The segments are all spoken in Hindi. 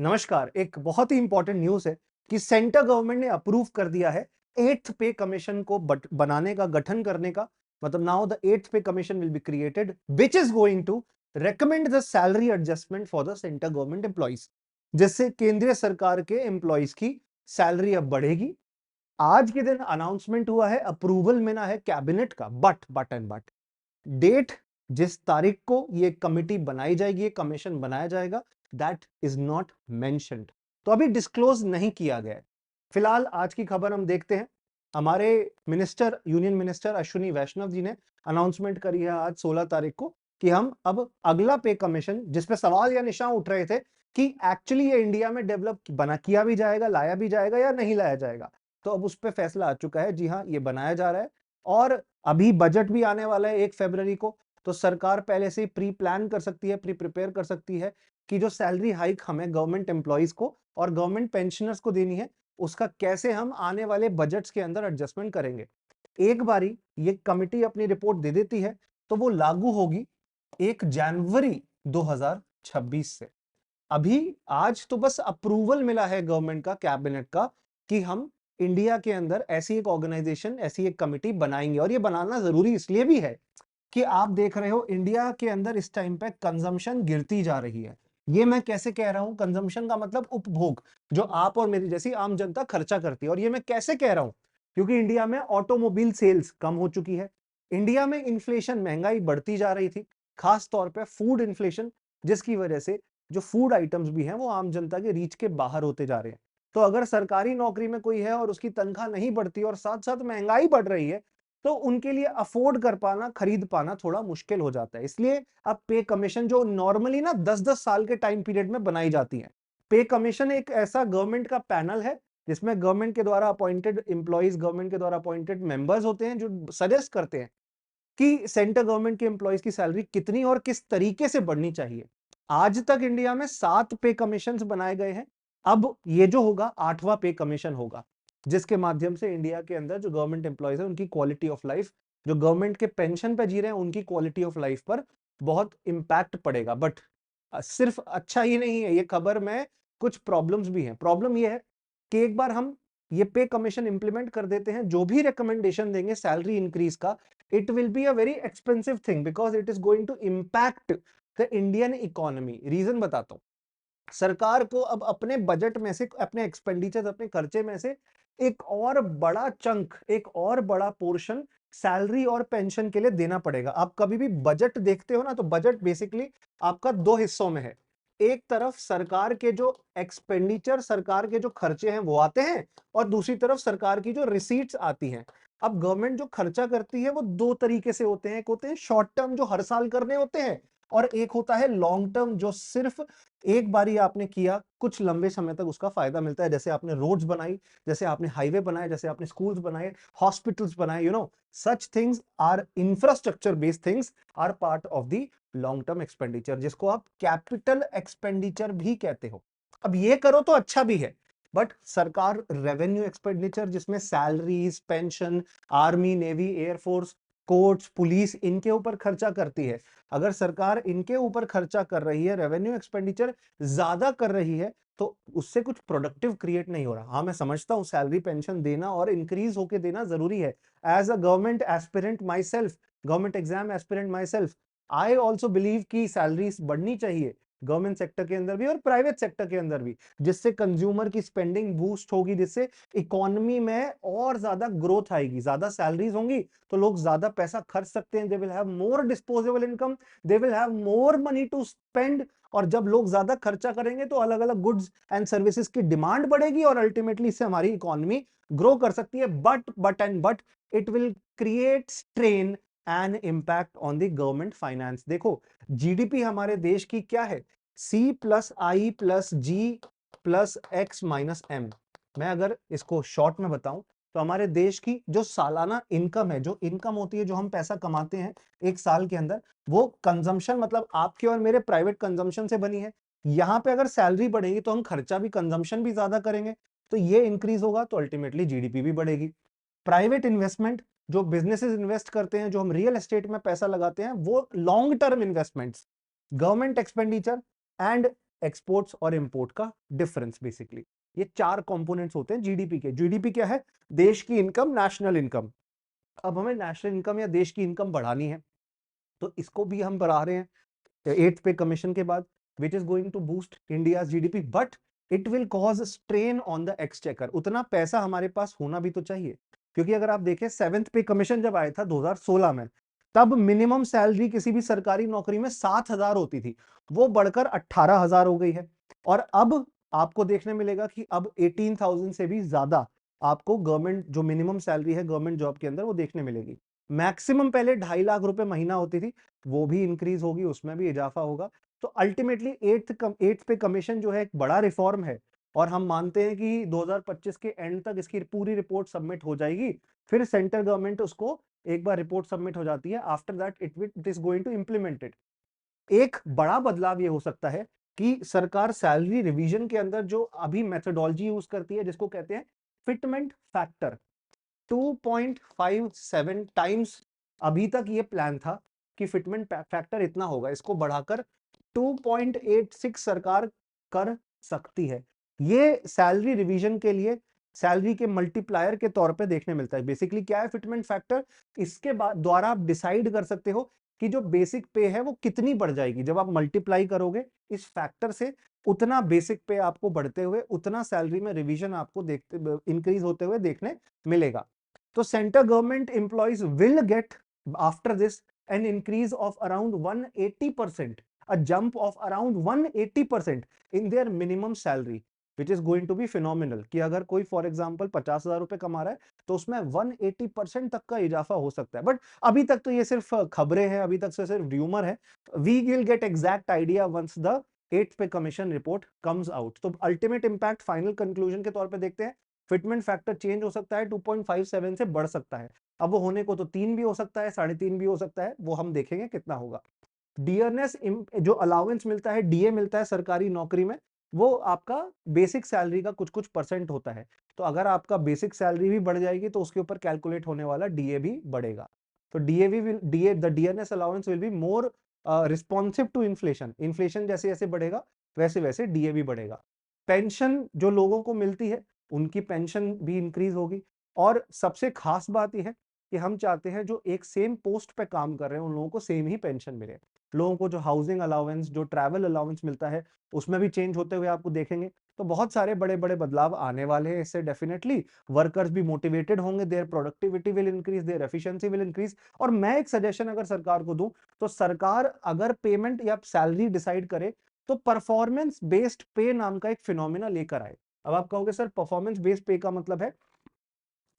नमस्कार। एक बहुत ही इंपॉर्टेंट न्यूज है कि सेंटर गवर्नमेंट ने अप्रूव कर दिया है 8th पे कमीशन को बनाने का, गठन करने का। मतलब now the 8th pay commission will be created which is going to recommend the salary adjustment for the centre government employees, जिससे केंद्रीय सरकार के एम्प्लॉइज की सैलरी अब बढ़ेगी। आज के दिन अनाउंसमेंट हुआ है, अप्रूवल मिला है कैबिनेट का, बट डेट, जिस तारीख को ये कमिटी बनाई जाएगी, ये कमीशन बनाया जाएगा, दैट इज नॉट मेंशन्ड। तो अभी डिस्क्लोज नहीं किया गया है। फिलहाल आज की खबर हम देखते हैं। हमारे मिनिस्टर, यूनियन मिनिस्टर अश्विनी वैष्णव जी ने अनाउंसमेंट करी है आज 16 तारीख को कि हम अब अगला पे कमीशन, जिसपे सवाल या निशान उठ रहे थे कि एक्चुअली ये इंडिया में डेवलप बना किया भी जाएगा, लाया भी जाएगा या नहीं लाया जाएगा, तो अब उस पर फैसला आ चुका है। जी हाँ, ये बनाया जा रहा है। और अभी बजट भी आने वाला है 1 फरवरी को, तो सरकार पहले से ही प्री प्लान कर सकती है, प्री प्रिपेयर कर सकती है कि जो सैलरी हाइक हमें गवर्नमेंट एम्प्लॉइज को और गवर्नमेंट पेंशनर्स को देनी है, उसका कैसे हम आने वाले बजट्स के अंदर एडजस्टमेंट करेंगे। एक बारी ये कमिटी अपनी रिपोर्ट दे देती है तो वो लागू होगी 1 जनवरी 2026 से। अभी आज तो बस अप्रूवल मिला है गवर्नमेंट का, कैबिनेट का, कि हम इंडिया के अंदर ऐसी एक ऑर्गेनाइजेशन, ऐसी एक कमिटी बनाएंगे। और ये बनाना जरूरी इसलिए भी है कि आप देख रहे हो इंडिया के अंदर इस टाइम पे कंजम्पशन गिरती जा रही है। ये मैं कैसे कह रहा हूं? कंजम्पशन का मतलब उपभोग, जो आप और मेरी जैसी आम जनता खर्चा करती है। और ये मैं कैसे कह रहा हूं? क्योंकि इंडिया में ऑटोमोबाइल सेल्स कम हो चुकी है, इंडिया में इन्फ्लेशन, महंगाई बढ़ती जा रही थी, खास तौर पे फूड इन्फ्लेशन, जिसकी वजह से जो फूड आइटम्स भी हैं वो आम जनता के रीच के बाहर होते जा रहे हैं। तो अगर सरकारी नौकरी में कोई है और उसकी तनख्वाह नहीं बढ़ती और साथ साथ महंगाई बढ़ रही है, तो उनके लिए अफोर्ड कर पाना, खरीद पाना थोड़ा मुश्किल हो जाता है। इसलिए अब पे कमीशन, जो नॉर्मली ना 10-10 साल के टाइम पीरियड में बनाई जाती है, पे कमीशन एक ऐसा गवर्नमेंट का पैनल है जिसमें गवर्नमेंट के द्वारा अपॉइंटेड एम्प्लॉइज, गवर्नमेंट के द्वारा अपॉइंटेड मेंबर्स होते हैं, जो सजेस्ट करते हैं कि सेंट्रल गवर्नमेंट के एम्प्लॉइज की सैलरी कितनी और किस तरीके से बढ़नी चाहिए। आज तक इंडिया में 7 पे कमीशन बनाए गए हैं। अब ये जो होगा 8वां पे कमीशन होगा, जिसके माध्यम से इंडिया के अंदर जो गवर्नमेंट एम्प्लॉइज है उनकी क्वालिटी ऑफ लाइफ, जो गवर्नमेंट के पेंशन पे जी रहे हैं उनकी क्वालिटी ऑफ लाइफ पर बहुत इंपैक्ट पड़ेगा। बट सिर्फ अच्छा ही नहीं है ये खबर में, कुछ प्रॉब्लम्स भी हैं। प्रॉब्लम ये है कि एक बार हम ये पे कमीशन इंप्लीमेंट कर देते हैं, जो भी रिकमेंडेशन देंगे सैलरी इंक्रीज का, it will be a very expensive thing because it is going to impact the Indian economy। Reason बताता हूं। सरकार को अब अपने बजट में से, अपने एक्सपेंडिचर, अपने खर्चे में से एक और बड़ा चंक, एक और बड़ा पोर्शन सैलरी और पेंशन के लिए देना पड़ेगा। आप कभी भी बजट देखते हो ना, तो बजट बेसिकली आपका दो हिस्सों में है। एक तरफ सरकार के जो एक्सपेंडिचर, सरकार के जो खर्चे हैं वो आते हैं, और दूसरी तरफ सरकार की जो रिसीट्स आती हैं। अब गवर्नमेंट जो खर्चा करती है वो दो तरीके से होते हैं। एक होते हैं शॉर्ट टर्म, जो हर साल करने होते हैं, और एक होता है लॉन्ग टर्म, जो सिर्फ एक बारी आपने किया, कुछ लंबे समय तक उसका फायदा मिलता है। जैसे आपने रोड्स बनाई, जैसे आपने हाईवे बनाए, जैसे आपने स्कूल्स बनाए, हॉस्पिटल्स बनाए, such things are infrastructure based things, are part of the long term expenditure, जिसको आप कैपिटल एक्सपेंडिचर भी कहते हो। अब ये करो तो अच्छा भी है, बट सरकार रेवेन्यू एक्सपेंडिचर, जिसमें salaries, pension, army, navy, air force, courts, police, इनके ऊपर खर्चा करती है। अगर सरकार इनके ऊपर खर्चा कर रही है, रेवेन्यू एक्सपेंडिचर ज्यादा कर रही है, तो उससे कुछ प्रोडक्टिव क्रिएट नहीं हो रहा। हाँ, मैं समझता हूं सैलरी पेंशन देना और इंक्रीज होके देना जरूरी है। As a government aspirant myself, government exam aspirant myself, I also believe की सैलरीज बढ़नी चाहिए, गवर्नमेंट सेक्टर के अंदर भी और प्राइवेट सेक्टर के अंदर भी, जिससे कंज्यूमर की स्पेंडिंग बूस्ट होगी, जिससे इकोनॉमी में और ज्यादा ग्रोथ आएगी। ज्यादा सैलरीज होंगी तो लोग ज्यादा पैसा खर्च सकते हैं, they will have more disposable income, they will have more money to spend. और जब लोग ज्यादा खर्चा करेंगे तो अलग अलग गुड्स एंड सर्विसेज की डिमांड बढ़ेगी, और अल्टीमेटली इससे हमारी इकोनॉमी ग्रो कर सकती है। But it will create strain and impact on the government finance. देखो, जीडीपी हमारे देश की क्या है? C+I+G+X-M। मैं अगर इसको शॉर्ट में बताऊं तो हमारे देश की जो सालाना इनकम है, जो इनकम होती है, जो हम पैसा कमाते हैं एक साल के अंदर, वो कंजम्पशन, मतलब आपके और मेरे प्राइवेट कंजम्पशन से बनी है। यहां पे अगर सैलरी बढ़ेगी तो हम खर्चा भी, कंजम्पशन भी ज्यादा करेंगे, तो ये इंक्रीज होगा, तो अल्टीमेटली जीडीपी भी बढ़ेगी। प्राइवेट इन्वेस्टमेंट, जो बिजनेसेस इन्वेस्ट करते हैं, जो हम रियल एस्टेट में पैसा लगाते हैं, वो long term investments. Government expenditure and exports और इंपोर्ट का डिफरेंस। बेसिकली ये 4 कंपोनेंट्स होते हैं जीडीपी के। जीडीपी क्या है? देश की इनकम, नेशनल इनकम। अब हमें नेशनल इनकम या देश की इनकम बढ़ानी है, तो इसको भी हम बढ़ा रहे हैं 8th पे कमीशन के बाद, which is going to boost India's GDP, but it will cause strain on the exchequer। उतना पैसा हमारे पास होना भी तो चाहिए, क्योंकि अगर आप देखें 7th पे कमीशन जब आया था 2016 में, तब मिनिमम सैलरी किसी भी सरकारी नौकरी में 7,000 होती थी, वो बढ़कर 18,000 हो गई है। और अब आपको देखने मिलेगा कि अब 18,000 से भी ज्यादा आपको गवर्नमेंट जो मिनिमम सैलरी है गवर्नमेंट जॉब के अंदर वो देखने मिलेगी। मैक्सिमम पहले 2.5 लाख रुपए महीना होती थी, वो भी इंक्रीज होगी, उसमें भी इजाफा होगा। तो अल्टीमेटली 8th पे कमीशन जो है एक बड़ा रिफॉर्म है, और हम मानते हैं कि 2025 के एंड तक इसकी पूरी रिपोर्ट सबमिट हो जाएगी। फिर सेंट्रल गवर्नमेंट उसको, एक बार रिपोर्ट सबमिट हो जाती है, after that it is going to implement it. एक बड़ा बदलाव ये हो सकता है कि सरकार सैलरी रिवीजन के अंदर जो अभी मेथोडोलॉजी यूज करती है, जिसको कहते हैं फिटमेंट फैक्टर, 2.57 टाइम्स अभी तक ये प्लान था कि फिटमेंट फैक्टर इतना होगा, इसको बढ़ाकर 2.86 सरकार कर सकती है। ये सैलरी रिवीजन के लिए सैलरी के मल्टीप्लायर के तौर पे देखने मिलता है। बेसिकली क्या है फिटमेंट फैक्टर? इसके बाद द्वारा आप डिसाइड कर सकते हो कि जो बेसिक पे है वो कितनी बढ़ जाएगी। जब आप मल्टीप्लाई करोगे इस फैक्टर से, उतना बेसिक पे आपको बढ़ते हुए, उतना सैलरी में रिवीजन आपको देखते इंक्रीज होते हुए देखने मिलेगा। तो central government employees will get after this an increase of around 180%, a jump of around 180% in their minimum salary, which is going to be phenomenal। कि अगर कोई फॉर एग्जांपल 50,000 रुपए कमा रहा है, तो उसमें 180% तक का इजाफा हो सकता है। बट अभी तक तो ये सिर्फ खबरें हैं, अभी तक से सिर्फ र्यूमर है। We will get exact idea once the 8th pay commission report comes out. तो अल्टीमेट इंपैक्ट फाइनल कंक्लूजन के तौर पे देखते हैं, फिटमेंट फैक्टर चेंज हो सकता है, 2.57 से बढ़ सकता है। अब वो होने को तो 3 भी हो सकता है, 3.5 भी हो सकता है, वो हम देखेंगे कितना होगा। डियरनेस जो अलाउंस मिलता है, डीए मिलता है सरकारी नौकरी में, वो आपका बेसिक सैलरी का कुछ कुछ परसेंट होता है। तो अगर आपका बेसिक सैलरी भी बढ़ जाएगी तो उसके ऊपर कैलकुलेट होने वाला डीए भी बढ़ेगा। तो the dearness allowance will be more responsive to inflation. Inflation जैसे जैसे बढ़ेगा वैसे वैसे डीए भी बढ़ेगा। पेंशन जो लोगों को मिलती है, उनकी पेंशन भी इंक्रीज होगी। और सबसे खास बात यह है कि हम चाहते हैं जो एक सेम पोस्ट पे काम कर रहे हैं उन लोगों को सेम ही पेंशन मिले। लोगों को जो हाउसिंग अलाउंस, जो ट्रैवल अलाउंस मिलता है, उसमें भी चेंज होते हुए आपको देखेंगे। तो बहुत सारे बड़े बड़े बदलाव आने वाले हैं इससे। डेफिनेटली वर्कर्स भी मोटिवेटेड होंगे, their productivity will increase, their efficiency will increase. और मैं एक सजेशन अगर सरकार को दूं, तो सरकार अगर पेमेंट या सैलरी डिसाइड करे तो परफॉर्मेंस बेस्ड पे नाम का एक फिनोमिना लेकर आए। अब आप कहोगे सर परफॉर्मेंस बेस्ड पे का मतलब है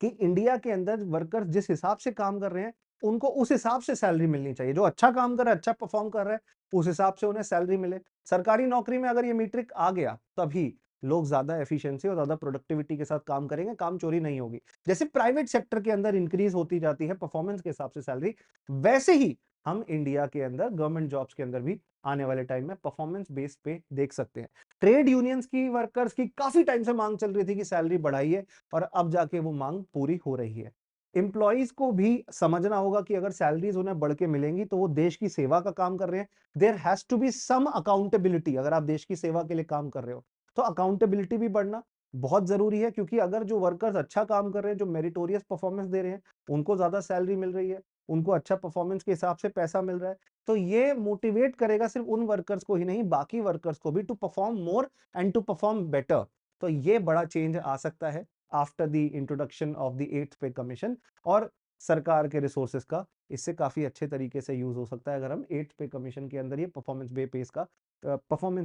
कि इंडिया के अंदर वर्कर्स जिस हिसाब से काम कर रहे हैं उनको उस हिसाब से सैलरी मिलनी चाहिए। जो अच्छा काम कर रहा है, अच्छा परफॉर्म कर रहा है, उस हिसाब से उन्हें सैलरी मिले। सरकारी नौकरी में अगर ये मीट्रिक आ गया, तभी लोग ज्यादा एफिशिएंसी और ज्यादा प्रोडक्टिविटी के साथ काम करेंगे, काम चोरी नहीं होगी। जैसे प्राइवेट सेक्टर के अंदर इंक्रीज होती जाती है परफॉर्मेंस के हिसाब से सैलरी, वैसे ही हम इंडिया के अंदर गवर्नमेंट जॉब्स के अंदर भी आने वाले टाइम में परफॉर्मेंस बेस्ड पे देख सकते हैं। ट्रेड यूनियंस की, वर्कर्स की काफी टाइम से मांग चल रही थी कि सैलरी बढ़ाइए, और अब जाके वो मांग पूरी हो रही है। एम्प्लॉइज को भी समझना होगा कि अगर सैलरीज उन्हें बढ़ के मिलेंगी तो वो देश की सेवा का काम कर रहे हैं। There has to be some accountability. अगर आप देश की सेवा के लिए काम कर रहे हो तो अकाउंटेबिलिटी भी बढ़ना बहुत जरूरी है, क्योंकि अगर जो वर्कर्स अच्छा काम कर रहे हैं, जो मेरिटोरियस परफॉर्मेंस दे रहे हैं, उनको ज्यादा सैलरी मिल रही है, उनको अच्छा परफॉर्मेंस के हिसाब से पैसा मिल रहा है, तो ये मोटिवेट करेगा सिर्फ उन वर्कर्स को ही नहीं, बाकी वर्कर्स को भी, to perform more and to perform better. तो ये बड़ा चेंज आ सकता है after the introduction of the 8th pay commission. और सरकार के रिसोर्सेज का इससे काफी अच्छे तरीके से यूज हो सकता है अगर हम 8th पे कमीशन के अंदर ये परफॉर्मेंस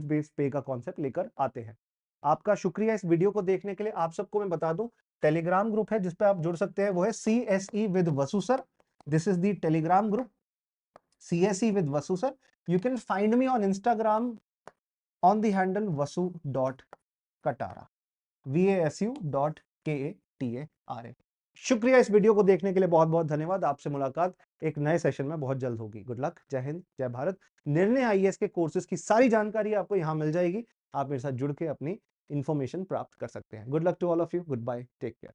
बेस्ड पे का कॉन्सेप्ट लेकर आते हैं। आपका शुक्रिया इस वीडियो को देखने के लिए। आप सबको मैं बता दूं, टेलीग्राम ग्रुप है जिसपे आप जुड़ सकते हैं, वो है CSE with Vasu sir. This is the Telegram group, CSE with Vasu sir. You can find me on Instagram on the handle vasu.katara, vasu.katara। शुक्रिया इस वीडियो को देखने के लिए, बहुत बहुत धन्यवाद। आपसे मुलाकात एक नए सेशन में बहुत जल्द होगी। गुड लक, जय हिंद, जय भारत। निर्णय IAS के कोर्सेज की सारी जानकारी आपको यहाँ मिल जाएगी। आप मेरे साथ जुड़ के अपनी इंफॉर्मेशन प्राप्त कर सकते हैं। Good luck to all of you, goodbye, take care.